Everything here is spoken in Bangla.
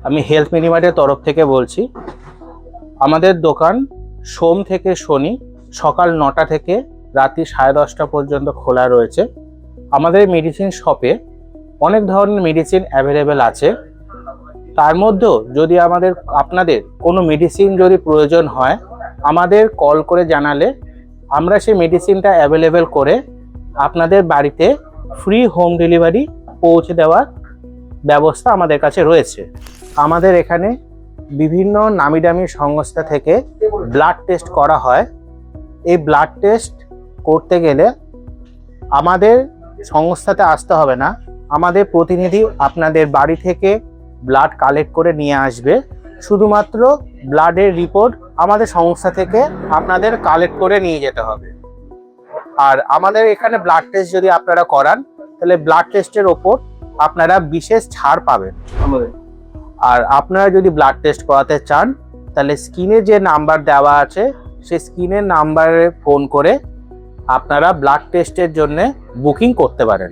আমি হেলথ মিনিমার্টের তরফ থেকে বলছি। আমাদের দোকান সোম থেকে শনি সকাল 9টা থেকে রাত্রি 10:30 পর্যন্ত খোলা রয়েছে। আমাদের মেডিসিন শপে অনেক ধরনের মেডিসিন অ্যাভেলেবেল আছে। তার মধ্যেও যদি আপনাদের কোনো মেডিসিন যদি প্রয়োজন হয়, আমাদের কল করে জানালে আমরা সেই মেডিসিনটা অ্যাভেলেবেল করে আপনাদের বাড়িতে ফ্রি হোম ডেলিভারি পৌঁছে দেওয়ার ব্যবস্থা আমাদের কাছে রয়েছে। আমাদের এখানে বিভিন্ন নামি দামি সংস্থা থেকে ব্লাড টেস্ট করা হয়। এই ব্লাড টেস্ট করতে গেলে আমাদের সংস্থাতে আসতে হবে না, আমাদের প্রতিনিধি আপনাদের বাড়ি থেকে ব্লাড কালেক্ট করে নিয়ে আসবে। শুধুমাত্র ব্লাডের রিপোর্ট আমাদের সংস্থা থেকে আপনাদের কালেক্ট করে নিয়ে যেতে হবে। আর আমাদের এখানে ব্লাড টেস্ট যদি আপনারা করান, তাহলে ব্লাড টেস্টের ওপর আপনারা বিশেষ ছাড় পাবেন। আর আপনারা যদি ব্লাড টেস্ট করাতে চান, তাহলে স্ক্রিনে যে নাম্বার দেওয়া আছে সেই স্ক্রিনের নাম্বারে ফোন করে আপনারা ব্লাড টেস্টের জন্য বুকিং করতে পারেন।